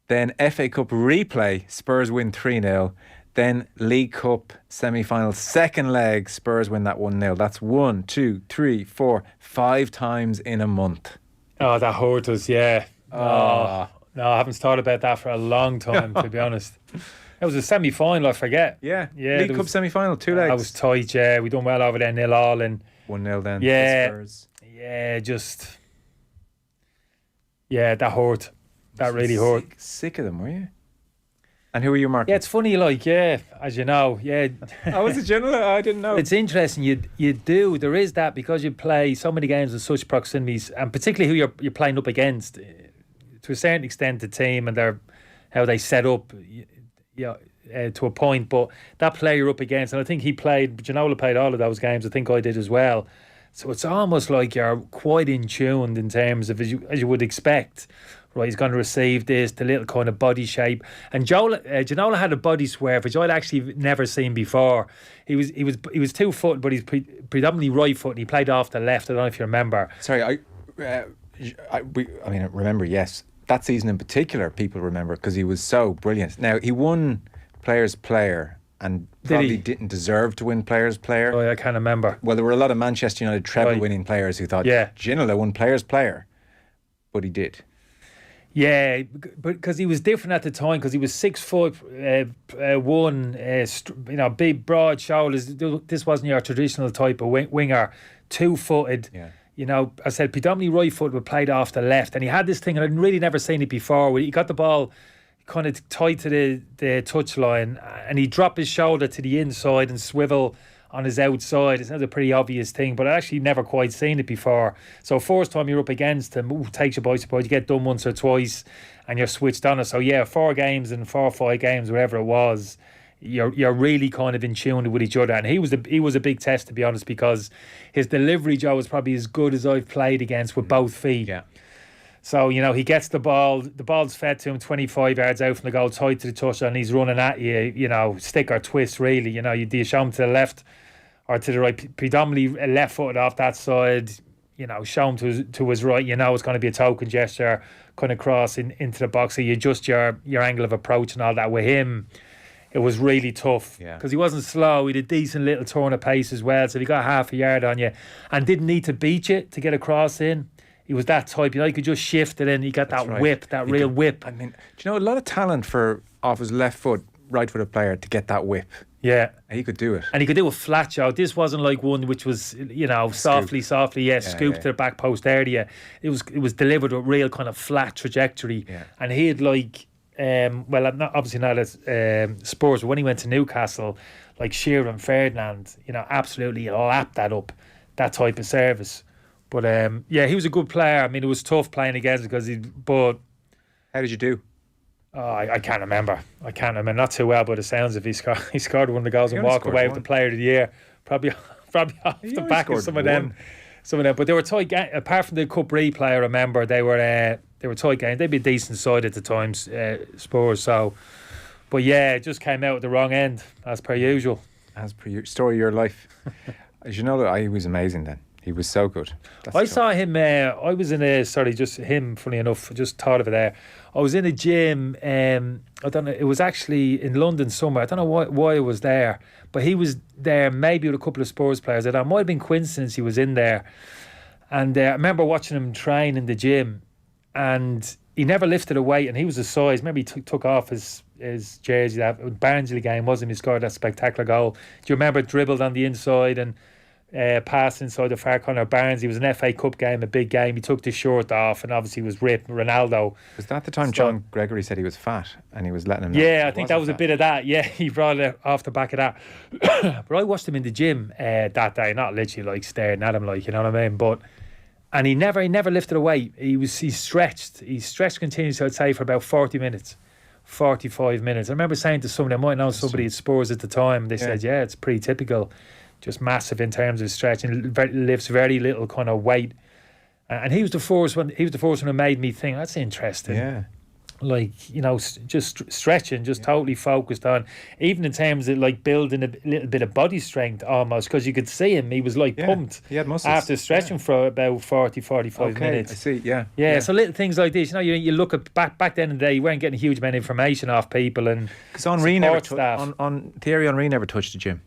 Then FA Cup replay, Spurs win 3-0. Then League Cup semi-final, second leg, Spurs win that 1-0. That's 1, 2, 3, 4, 5 times in a month. Oh, that hurt us, yeah. Oh, No, I haven't thought about that for a long time, to be honest. It was a semi-final, I forget. Yeah. League Cup semi-final, 2 legs. I was tight, yeah. We done well over there, 0-0. And 1-0 then. Yeah, that hurt. That really hurt. Sick of them, were you? And who were you marking? Yeah, it's funny, as you know, Oh, was it Ginola? I didn't know. It's interesting. You do. There is that, because you play so many games with such proximities, and particularly who you're playing up against. To a certain extent, the team and how they set up, to a point. But that player you're up against, and I think Ginola played all of those games. I think I did as well. So it's almost like you're quite in tune in terms of as you would expect. Right, he's going to receive this, the little kind of body shape. And Ginola had a body swerve, which I'd actually never seen before. He was 2-footed, but he's predominantly right foot. He played off the left. I don't know if you remember. Sorry, I remember. Yes, that season in particular, people remember because he was so brilliant. Now he won Players' Player and probably didn't deserve to win Players' Player. Oh, I can't remember. Well, there were a lot of Manchester United treble-winning players who thought, Ginola won Players' Player, but he did. Yeah, but because he was different at the time, because he was 6 foot, big, broad shoulders. This wasn't your traditional type of winger, 2-footed. Yeah. I said predominantly right foot, but played off the left. And he had this thing, and I'd really never seen it before, where he got the ball kind of tight to the touchline, and he dropped his shoulder to the inside and swivel on his outside. It's not a pretty obvious thing, but I actually never quite seen it before. So first time you're up against him, takes you by surprise. You get done once or twice and you're switched on it. So 4 games and 4 or 5 games, whatever it was, you're really kind of in tune with each other. And he was a big test, to be honest, because his delivery, Joe, was probably as good as I've played against with both feet. Yeah. So, he gets the ball's fed to him 25 yards out from the goal, tight to the touch, and he's running at you, stick or twist, really. Do you show him to the left or to the right? Predominantly left-footed off that side, show him to his right, it's going to be a token gesture, kind of cross into the box. So you adjust your angle of approach and all that. With him, it was really tough because he wasn't slow. He had a decent little turn of pace as well. So if he got half a yard on you and didn't need to beat you to get a cross in, he was that type. You could just shift it in. He got that whip, real whip. I mean, do you know, a lot of talent off his left foot, right-footed player to get that whip. Yeah. He could do it. And he could do a flat shot. This wasn't like one which was, softly, scoop to the back post area. It was delivered with real kind of flat trajectory. Yeah. And he had obviously not as Spurs, but when he went to Newcastle, like Shearer and Ferdinand, absolutely lapped that up, that type of service. But he was a good player. I mean, it was tough playing against him but how did you do? Oh, I can't remember. Not too well, but it sounds if he scored one of the goals and walked away with the Player of the Year. Probably off the back of some of them. But they were tight. Apart from the Cup replay, I remember they were tight games. They'd be a decent side at the times, Spurs. So, but it just came out at the wrong end as per usual. As per your story of your life. As you know, he was amazing then. He was so good. I saw him, I was in him, funny enough, just thought of it there. I was in a gym, I don't know, it was actually in London somewhere. I don't know why I was there, but he was there maybe with a couple of Spurs players. It might have been coincidence he was in there. And I remember watching him train in the gym, and he never lifted a weight, and he was a size. Maybe he took off his jersey. That Barnsley game, wasn't he? He scored that spectacular goal. Do you remember dribbled on the inside and passed inside the far corner of Barnes? He was an FA Cup game, a big game. He took the shirt off and obviously was ripped. Ronaldo. Was that the time John Gregory said he was fat and he was letting him know? Yeah, I think that was a bit of that. Yeah, he brought it off the back of that. But I watched him in the gym that day, not literally staring at him, you know what I mean? And he never lifted a weight. He stretched continuously, I'd say, for about 40 minutes. 45 minutes. I remember saying to somebody, I might know somebody at Spurs at the time, they said, it's pretty typical, just massive in terms of stretching, lifts very little kind of weight. And he was the first one who made me think, that's interesting. Yeah. Just stretching, totally focused on, even in terms of building a little bit of body strength almost, because you could see him, he was pumped. He had muscles. After stretching for about 40-45 minutes. I see, yeah. So little things like this, you look at back then in the day, you weren't getting a huge amount of information off people, and because Thierry Henry never touched the gym.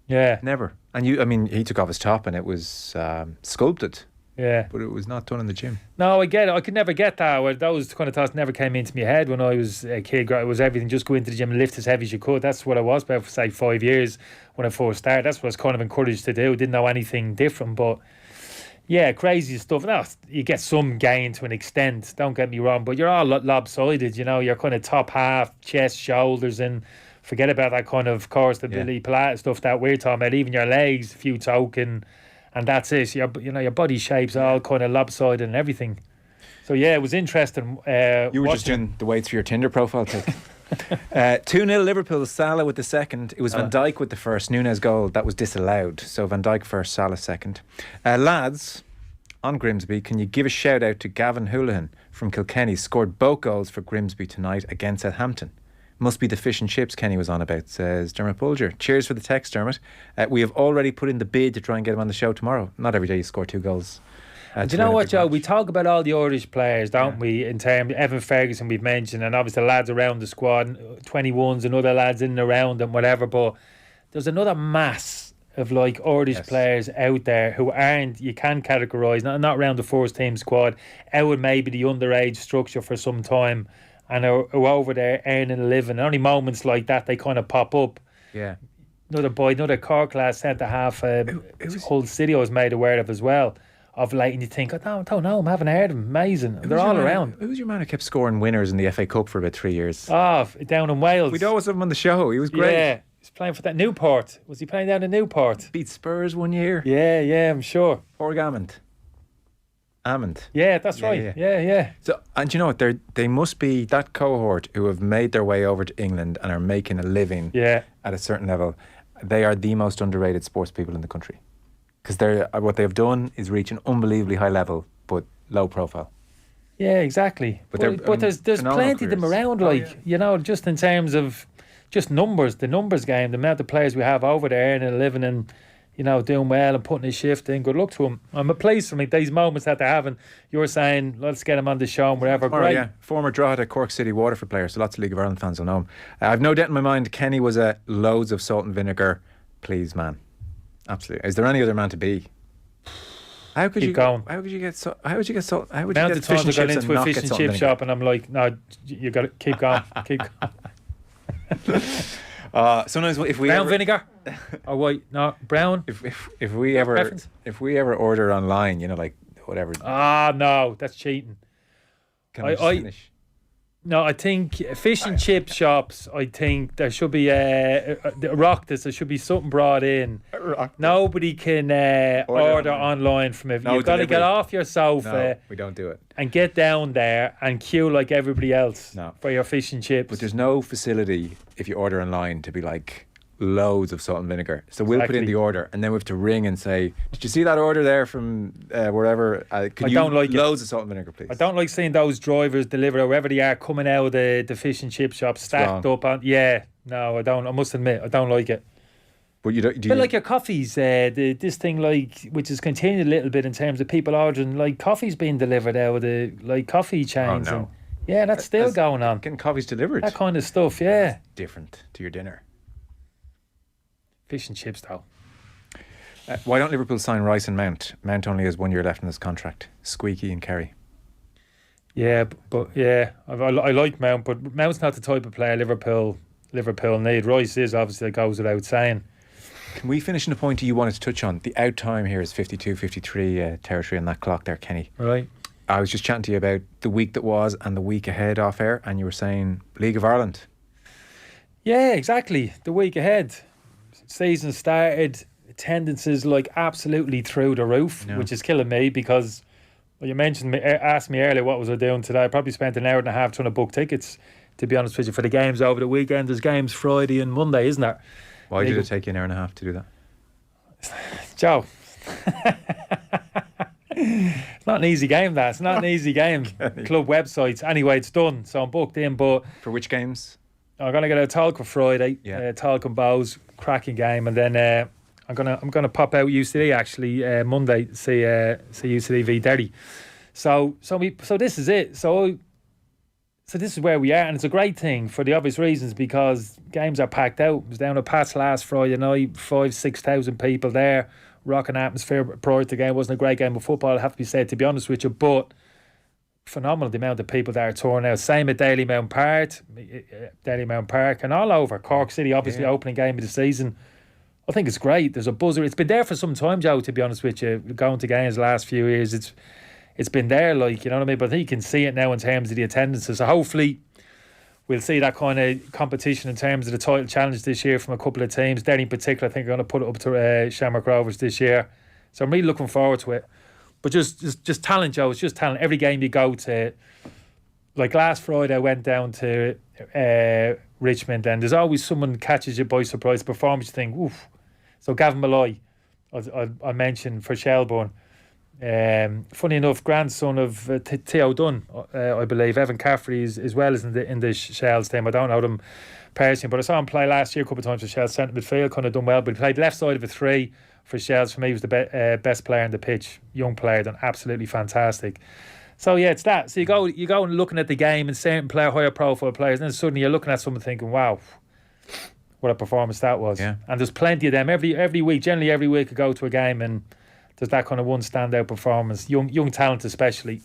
Yeah. Never. And he took off his top and it was sculpted. Yeah. But it was not done in the gym. No, I get it. I could never get that. Where those kind of thoughts never came into my head when I was a kid. It was everything, just go into the gym and lift as heavy as you could. That's what I was about for, say, 5 years when I first started. That's what I was kind of encouraged to do. Didn't know anything different, but yeah, crazy stuff. Now, you get some gain to an extent, don't get me wrong, but you're all lopsided, you know. You're kind of top half, chest, shoulders, and forget about that kind of core stability, Pilates stuff that we're talking about. Even your legs, a few token, and that's it. Your body shape's all kind of lopsided and everything. So yeah, it was interesting. You were just doing the weights for your Tinder profile pic. 2-0 Liverpool, Salah with the second. It was Van Dijk with the first. Nunes goal, that was disallowed. So Van Dijk first, Salah second. Lads, on Grimsby, can you give a shout out to Gavin Houlihan from Kilkenny? Scored both goals for Grimsby tonight against Southampton. Must be the fish and chips Kenny was on about, says Dermot Bulger. Cheers for the text, Dermot. We have already put in the bid to try and get him on the show tomorrow. Not every day you score 2 goals. Do you know what, Joe? We talk about all the Irish players, don't we? In terms, Evan Ferguson we've mentioned, and obviously the lads around the squad, 21s and other lads in and around and whatever. But there's another mass of like Irish players out there who aren't, you can categorise, not around the first team squad, out of maybe the underage structure for some time, and are over there earning a living. Only moments like that they kind of pop up. Yeah. Another core class centre half, whole city I was made aware of as well. Of late, and you think, I don't know, I haven't heard of him. Amazing. They're all around. Who was your man who kept scoring winners in the FA Cup for about 3 years? Oh, down in Wales. We'd always have him on the show. He was great. Yeah, he's playing for that Newport. Was he playing down in Newport? Beat Spurs 1 year. Yeah, I'm sure. Or Amond. Yeah, that's right. Yeah. So, and you know what? They must be that cohort who have made their way over to England and are making a living at a certain level. They are the most underrated sports people in the country. Because what they've done is reach an unbelievably high level, but low profile. Yeah, exactly. But there's plenty of them around, you know, just in terms of just numbers, the numbers game, the amount of players we have over there earning a living and, you know, doing well and putting a shift in. Good luck to them. I'm pleased for me. These moments that they're having, you're saying, let's get them on the show and whatever. Great. Yeah. Former Drogheda, Cork City Waterford player, so lots of League of Ireland fans will know him. I've no doubt in my mind Kenny was a loads of salt and vinegar, please man. Absolutely. Is there any other man to be? How could you going? How would you get salt? How would you get fish and chips into a fish and chip shop, and I'm like, no, you got to keep going, keep going. Sometimes if we brown vinegar or white, no brown. If we ever order online, you know, like whatever. No, that's cheating. Can I finish? No, I think fish and chip shops, I think there should be there should be something brought in. Nobody can order online from it. You've got to get off your sofa. No, we don't do it. And get down there and queue like everybody else for your fish and chips. But there's no facility if you order online to be like loads of salt and vinegar. So we'll put in the order and then we have to ring and say, did you see that order there from wherever? Loads of salt and vinegar, please. I don't like seeing those drivers deliver wherever they are coming out of the fish and chip shop stacked up on. Yeah, no, I don't. I must admit, I don't like it. But you don't. Like your coffees, this thing like which is continued a little bit in terms of people ordering like coffees being delivered out of the like coffee chains. Oh, no. And, yeah, that's still going on. Getting coffees delivered. That kind of stuff. Yeah. That's different to your dinner. Fish and chips, though. Why don't Liverpool sign Rice and Mount? Mount only has 1 year left in his contract. Squeaky and Kerry. Yeah, but I like Mount, but Mount's not the type of player Liverpool need. Rice is, obviously, it goes without saying. Can we finish on a point you wanted to touch on? The out time here is 52, 53 territory on that clock there, Kenny. Right. I was just chatting to you about the week that was and the week ahead off air, and you were saying League of Ireland. Yeah, exactly. The week ahead. Season started, attendances like absolutely through the roof, which is killing me because you asked me earlier what was I doing today. I probably spent an hour and a half trying to book tickets, to be honest with you, for the games over the weekend. There's games Friday and Monday, isn't there? Why did it take you an hour and a half to do that? Joe. It's not an easy game, that. It's not an easy game. Club websites. Anyway, it's done. So I'm booked in, but... For which games? I'm going to get a Talca Friday. Talca Bows, cracking game. And then I'm gonna pop out UCD, actually, Monday, see UCD v Derry. So this is it. So this is where we are, and it's a great thing for the obvious reasons because games are packed out. It was down at Pat's last Friday night, 5,000-6,000 people there. rocking atmosphere prior to the game. It wasn't a great game of football, I have to be said, to be honest with you, but phenomenal the amount of people that are touring out. Same at Daly Mountain Park and all over. Cork City, obviously, opening game of the season. I think it's great. There's a buzzer. It's been there for some time, Joe, to be honest with you. Going to games the last few years, it's been there, like, you know what I mean? But I think you can see it now in terms of the attendances. So hopefully we'll see that kind of competition in terms of the title challenge this year from a couple of teams. Derry in particular, I think, are going to put it up to Shamrock Rovers this year. So I'm really looking forward to it. But just talent, Joe. It's just talent. Every game you go to, like last Friday, I went down to Richmond, and there's always someone catches you by surprise. Performance, you think, oof. So Gavin Molloy, I mentioned for Shelbourne. Funny enough, grandson of Theo Dunn, I believe. Evan Caffrey as well as in the Shells team. I don't know them personally, but I saw him play last year a couple of times for Shells. Centre midfield, kind of done well, but he played left side of a 3 for Shells. For me, he was the best player on the pitch. Young player, done absolutely fantastic. So yeah, it's that. So you go and looking at the game and certain higher profile players, and then suddenly you're looking at someone thinking, wow, what a performance that was. Yeah. And there's plenty of them every week. Generally every week I go to a game and there's that kind of one standout performance. Young talent especially.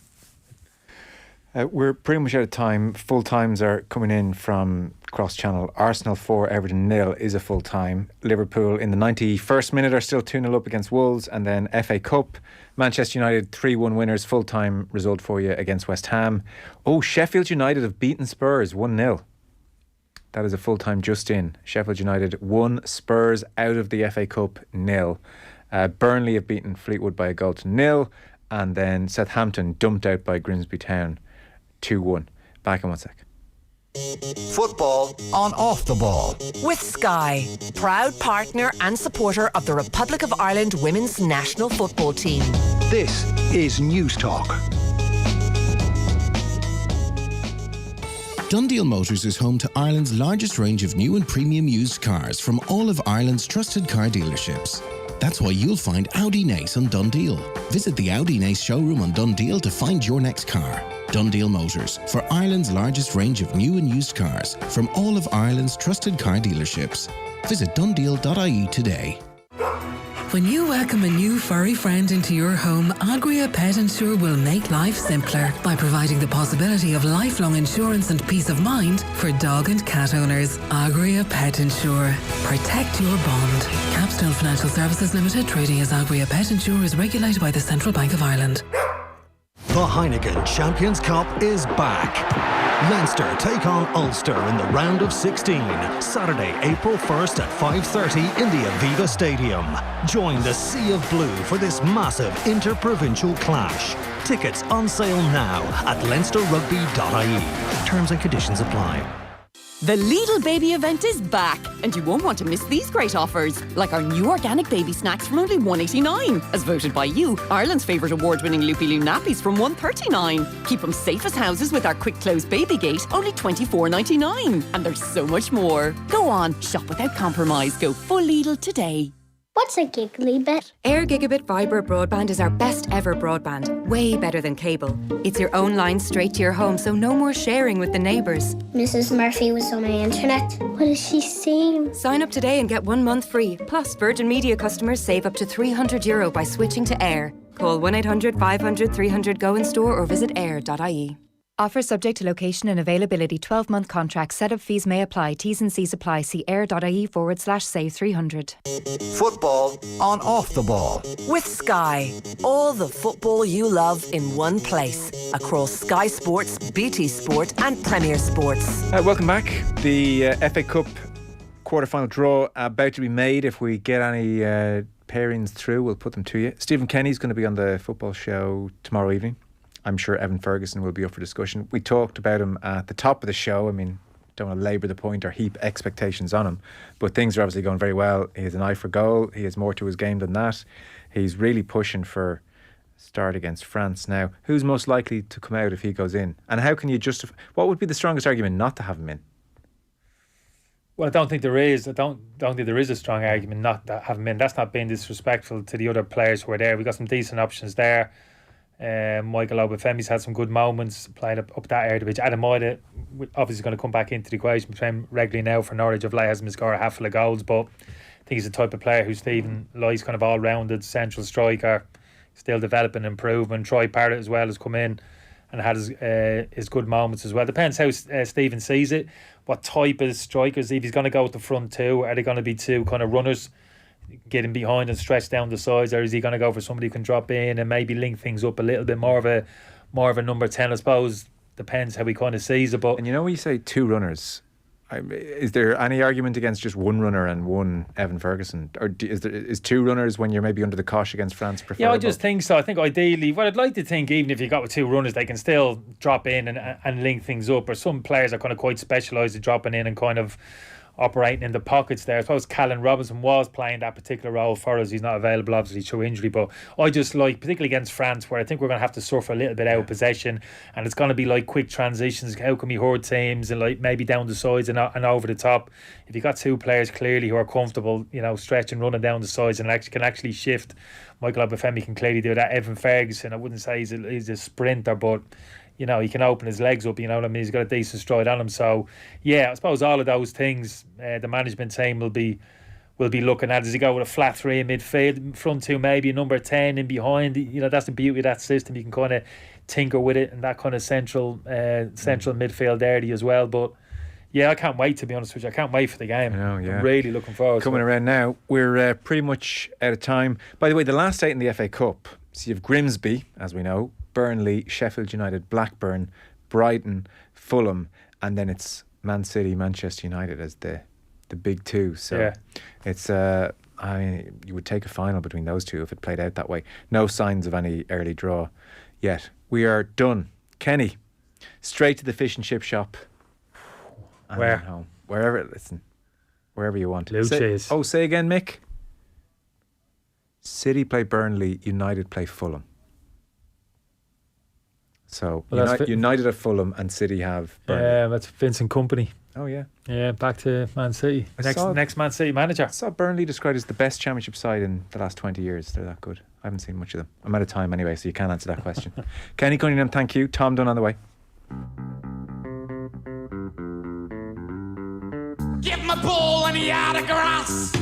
We're pretty much out of time. Full times are coming in from cross channel. Arsenal 4, Everton 0 is a full time. Liverpool in the 91st minute are still 2-0 up against Wolves, and then FA Cup, Manchester United 3-1 winners, full time result for you against West Ham. Oh, Sheffield United have beaten Spurs 1-0. That is a full time just in. Sheffield United 1, Spurs out of the FA Cup 0. Burnley have beaten Fleetwood by a goal to 0, and then Southampton dumped out by Grimsby Town 2-1. Back in 1 sec. Football on Off the Ball. With Sky, proud partner and supporter of the Republic of Ireland women's national football team. This is News Talk. Dundeel Motors is home to Ireland's largest range of new and premium used cars from all of Ireland's trusted car dealerships. That's why you'll find Audi Nace on Dundeel. Visit the Audi Nace showroom on Dundeel to find your next car. Dundeel Motors, for Ireland's largest range of new and used cars from all of Ireland's trusted car dealerships. Visit dundeel.ie today. When you welcome a new furry friend into your home, Agria Pet Insure will make life simpler by providing the possibility of lifelong insurance and peace of mind for dog and cat owners. Agria Pet Insure. Protect your bond. Capstone Financial Services Limited, trading as Agria Pet Insure, is regulated by the Central Bank of Ireland. The Heineken Champions Cup is back. Leinster take on Ulster in the round of 16, Saturday, April 1st at 5:30 in the Aviva Stadium. Join the Sea of Blue for this massive inter-provincial clash. Tickets on sale now at leinsterrugby.ie. Terms and conditions apply. The Lidl Baby event is back, and you won't want to miss these great offers, like our new organic baby snacks from only $1.89, as voted by you, Ireland's favourite award-winning Loopy Loo nappies from $1.39. Keep them safe as houses with our quick close baby gate, only $24.99. And there's so much more. Go on, shop without compromise. Go full Lidl today. What's a giggly bit? Air Gigabit Fibre Broadband is our best ever broadband. Way better than cable. It's your own line straight to your home, so no more sharing with the neighbours. Mrs. Murphy was on my internet. What is she saying? Sign up today and get 1 month free. Plus, Virgin Media customers save up to €300 by switching to Air. Call 1-800-500-300-GO in store or visit air.ie. Offer subject to location and availability. 12-month contract. Setup fees may apply. T's and C's apply. See air.ie/save300. Football on Off the Ball. With Sky, all the football you love in one place. Across Sky Sports, BT Sport and Premier Sports. Welcome back. The FA Cup quarter-final draw about to be made. If we get any pairings through, we'll put them to you. Stephen Kenny's going to be on the football show tomorrow evening. I'm sure Evan Ferguson will be up for discussion. We talked about him at the top of the show. I mean, don't want to labour the point or heap expectations on him, but things are obviously going very well. He has an eye for goal. He has more to his game than that. He's really pushing for a start against France now. Who's most likely to come out if he goes in? And how can you justify... What would be the strongest argument not to have him in? Well, I don't think there is. I don't think there is a strong argument not to have him in. That's not being disrespectful to the other players who are there. We've got some decent options there. Michael Obafemi's had some good moments playing up that area, which Adam Moida obviously going to come back into the equation, playing regularly now for Norwich. Of late hasn't scored a handful of goals, but think he's the type of player who Stephen likes, kind of all-rounded central striker, still developing, improving. Troy Parrott as well has come in and had his good moments as well. Depends how Stephen sees it. What type of strikers, if he's going to go with the front two, are they going to be two kind of runners, getting behind and stretch down the sides, or is he going to go for somebody who can drop in and maybe link things up a little bit more of a number 10, I suppose. Depends how he kind of sees it. But and you know, when you say two runners, is there any argument against just one runner and one Evan Ferguson, or is two runners when you're maybe under the cosh against France preferable? Yeah, I just think so. I think ideally, what I'd like to think, even if you got with two runners, they can still drop in and link things up. Or some players are kind of quite specialised at dropping in and kind of operating in the pockets there. I suppose Callan Robinson was playing that particular role for us. He's not available, obviously, through injury. But I just like, particularly against France, where I think we're going to have to suffer a little bit out of possession, and it's going to be like quick transitions. How can we hoard teams and like maybe down the sides and over the top? If you got two players clearly who are comfortable, you know, stretching, running down the sides and can actually shift. Michael Obafemi can clearly do that. Evan Ferguson, I wouldn't say he's a sprinter, but you know, he can open his legs up, you know what I mean? He's got a decent stride on him. So, yeah, I suppose all of those things the management team will be looking at. Does he go with a flat three in midfield, front two maybe a number 10 in behind? You know, that's the beauty of that system. You can kind of tinker with it and that kind of central midfield area as well. But, yeah, I can't wait, to be honest with you. I can't wait for the game. I know, yeah. I'm really looking forward to it. Coming around now, we're pretty much out of time. By the way, the last 8 in the FA Cup. So you have Grimsby, as we know, Burnley, Sheffield United, Blackburn, Brighton, Fulham, and then it's Man City, Manchester United as the big two. So yeah. It's you would take a final between those two if it played out that way. No signs of any early draw yet. We are done. Kenny, straight to the fish and chip shop. And where? Home. Wherever you want. Luce's. Say again, Mick. City play Burnley, United play Fulham. So United have Fulham and City have Burnley. Yeah, that's Vincent Kompany. Oh yeah. Yeah, back to Man City. Next Man City manager. I saw Burnley described as the best championship side in the last 20 years. They're that good. I haven't seen much of them. I'm out of time anyway, so you can't answer that question. Kenny Cunningham, thank you. Tom Dunn on the way. Give my ball any autographs.